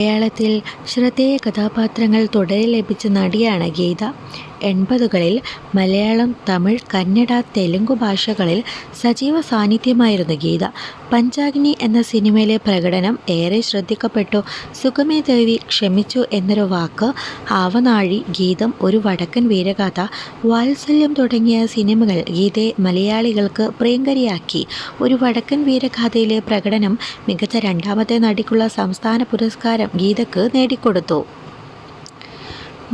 മലയാളത്തിൽ ശ്രദ്ധേയ കഥാപാത്രങ്ങൾ തുടരെ ലഭിച്ച നടിയാണ് ഗീത. 80കളിൽ മലയാളം, തമിഴ്, കന്നഡ, തെലുങ്കു ഭാഷകളിൽ സജീവ സാന്നിധ്യമായിരുന്നു ഗീത. പഞ്ചാഗ്നി എന്ന സിനിമയിലെ പ്രകടനം ഏറെ ശ്രദ്ധിക്കപ്പെട്ടു. സുഗമേ ദേവി, ക്ഷമിച്ചു എന്നൊരു വാക്ക്, ആവനാഴി, ഗീതം, ഒരു വടക്കൻ വീരഗാഥ, വാത്സല്യം തുടങ്ങിയ സിനിമകൾ ഗീതയെ മലയാളികൾക്ക് പ്രിയങ്കരിയാക്കി. ഒരു വടക്കൻ വീരഗാഥയിലെ പ്രകടനം മികച്ച രണ്ടാമത്തെ നടിക്കുള്ള സംസ്ഥാന പുരസ്കാരം ഗീതക്ക് നേടിക്കൊടുത്തു.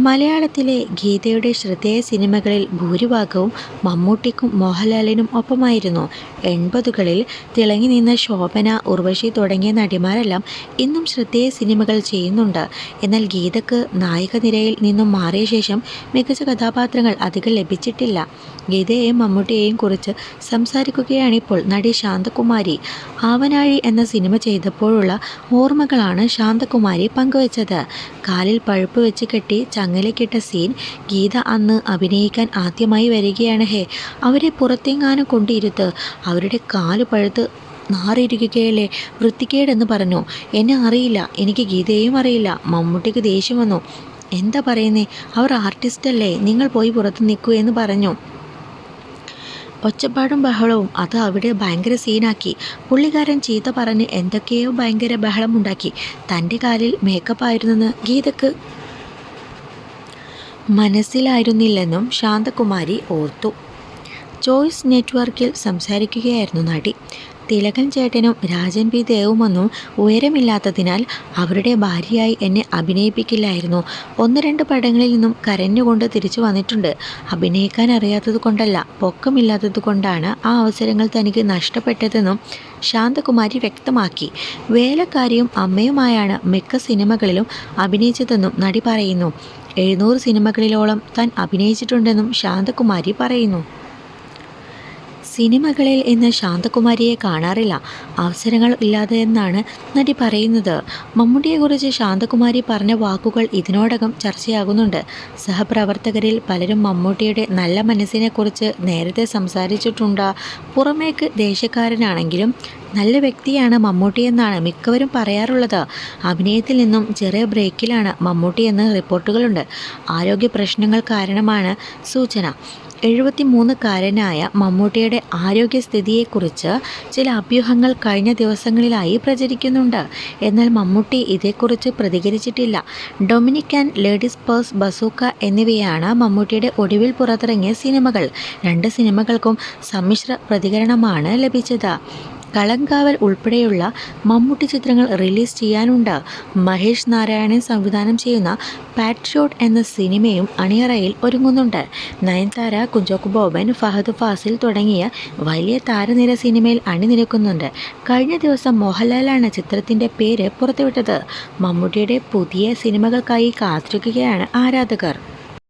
മലയാളത്തിലെ ഗീതയുടെ ശ്രദ്ധേയ സിനിമകളിൽ ഭൂരിഭാഗവും മമ്മൂട്ടിക്കും മോഹൻലാലിനും ഒപ്പമായിരുന്നു. 80കളിൽ തിളങ്ങി നിന്ന ശോഭന, ഉർവശി തുടങ്ങിയ നടിമാരെല്ലാം ഇന്നും ശ്രദ്ധേയ സിനിമകൾ ചെയ്യുന്നുണ്ട്. എന്നാൽ ഗീതക്ക് നായികനിരയിൽ നിന്നും മാറിയ ശേഷം മികച്ച കഥാപാത്രങ്ങൾ അധികം ലഭിച്ചിട്ടില്ല. ഗീതയെയും മമ്മൂട്ടിയെയും കുറിച്ച് സംസാരിക്കുകയാണിപ്പോൾ നടി ശാന്തകുമാരി. ആവനാഴി എന്ന സിനിമ ചെയ്തപ്പോഴുള്ള ഓർമ്മകളാണ് ശാന്തകുമാരി പങ്കുവച്ചത്. കാലിൽ പഴുപ്പ് വെച്ച് കെട്ടി ചങ്ങലക്കിട്ട സീൻ. ഗീത അന്ന് അഭിനയിക്കാൻ ആദ്യമായി വരികയാണ്. അവരെ പുറത്തെങ്ങാനും കൊണ്ടിരുത്ത്, അവരുടെ കാല് പഴുത്ത് നാറിയിരിക്കുകയല്ലേ, വൃത്തികേടെന്ന് പറഞ്ഞു. എന്നെ അറിയില്ല, എനിക്ക് ഗീതയെയും അറിയില്ല. മമ്മൂട്ടിക്ക് ദേഷ്യം വന്നു. എന്താ പറയുന്നേ, അവർ ആർട്ടിസ്റ്റല്ലേ, നിങ്ങൾ പോയി പുറത്ത് നിൽക്കൂ എന്ന് പറഞ്ഞു. ഒച്ചപ്പാടും ബഹളവും അത് അവിടെ ഭയങ്കര സീനാക്കി. പുള്ളിക്കാരൻ ചീത്ത പറഞ്ഞ് എന്തൊക്കെയോ ഭയങ്കര ബഹളമുണ്ടാക്കി. തൻ്റെ കാലിൽ മേക്കപ്പ് ആയിരുന്നെന്ന് ഗീതക്ക് മനസ്സിലായിരുന്നില്ലെന്നും ശാന്തകുമാരി ഓർത്തു. ചോയ്സ് നെറ്റ്വർക്കിൽ സംസാരിക്കുകയായിരുന്നു നടി. തിലകൻ ചേട്ടനും രാജൻ പി ദേവുമൊന്നും ഉയരമില്ലാത്തതിനാൽ അവരുടെ ഭാര്യയായി എന്നെ അഭിനയിപ്പിക്കില്ലായിരുന്നു. 1-2 പടങ്ങളിൽ നിന്നും കരഞ്ഞുകൊണ്ട് തിരിച്ചു വന്നിട്ടുണ്ട്. അഭിനയിക്കാൻ അറിയാത്തത് കൊണ്ടല്ല, പൊക്കമില്ലാത്തത് കൊണ്ടാണ് ആ അവസരങ്ങൾ തനിക്ക് നഷ്ടപ്പെട്ടതെന്നും ശാന്തകുമാരി വ്യക്തമാക്കി. വേലക്കാരിയും അമ്മയുമായാണ് മിക്ക സിനിമകളിലും അഭിനയിച്ചതെന്നും നടി പറയുന്നു. 700 സിനിമകളിലോളം താൻ അഭിനയിച്ചിട്ടുണ്ടെന്നും ശാന്തകുമാരി പറയുന്നു. സിനിമകളിൽ ഇന്ന് ശാന്തകുമാരിയെ കാണാറില്ല, അവസരങ്ങൾ ഇല്ലാതെ എന്നാണ് നടി പറയുന്നത്. മമ്മൂട്ടിയെക്കുറിച്ച് ശാന്തകുമാരി പറഞ്ഞ വാക്കുകൾ ഇതിനോടകം ചർച്ചയാകുന്നുണ്ട്. സഹപ്രവർത്തകരിൽ പലരും മമ്മൂട്ടിയുടെ നല്ല മനസ്സിനെക്കുറിച്ച് നേരത്തെ സംസാരിച്ചിട്ടുണ്ട്. പുറമേക്ക് ദേഷ്യക്കാരനാണെങ്കിലും നല്ല വ്യക്തിയാണ് മമ്മൂട്ടിയെന്നാണ് മിക്കവരും പറയാറുള്ളത്. അഭിനയത്തിൽ നിന്നും ചെറിയ ബ്രേക്കിലാണ് മമ്മൂട്ടിയെന്ന് റിപ്പോർട്ടുകളുണ്ട്. ആരോഗ്യ പ്രശ്നങ്ങൾ കാരണമാണ് സൂചന. 73-കാരനായ മമ്മൂട്ടിയുടെ ആരോഗ്യസ്ഥിതിയെക്കുറിച്ച് ചില അഭ്യൂഹങ്ങൾ കഴിഞ്ഞ ദിവസങ്ങളിലായി പ്രചരിക്കുന്നുണ്ട്. എന്നാൽ മമ്മൂട്ടി ഇതേക്കുറിച്ച് പ്രതികരിച്ചിട്ടില്ല. Dominic and ladies purse, Bazooka എന്നിവയാണ് മമ്മൂട്ടിയുടെ ഒടുവിൽ പുറത്തിറങ്ങിയ സിനിമകൾ. 2 സിനിമകൾക്കും സമ്മിശ്ര പ്രതികരണമാണ് ലഭിച്ചത്. കളങ്കാവൽ ഉൾപ്പെടെയുള്ള മമ്മൂട്ടി ചിത്രങ്ങൾ റിലീസ് ചെയ്യാനുണ്ട്. മഹേഷ് നാരായണൻ സംവിധാനം ചെയ്യുന്ന പാട്രിയോട്ട് എന്ന സിനിമയും അണിയറയിൽ ഒരുങ്ങുന്നുണ്ട്. നയൻതാര, കുഞ്ചാക്കോ ബോബൻ, ഫഹദ് ഫാസിൽ തുടങ്ങിയ വലിയ താരനിര സിനിമയിൽ അണിനിരക്കുന്നുണ്ട്. കഴിഞ്ഞ ദിവസം മോഹൻലാലാണ് ചിത്രത്തിൻ്റെ പേര് പുറത്തുവിട്ടത്. മമ്മൂട്ടിയുടെ പുതിയ സിനിമകൾക്കായി കാത്തിരിക്കുകയാണ് ആരാധകർ.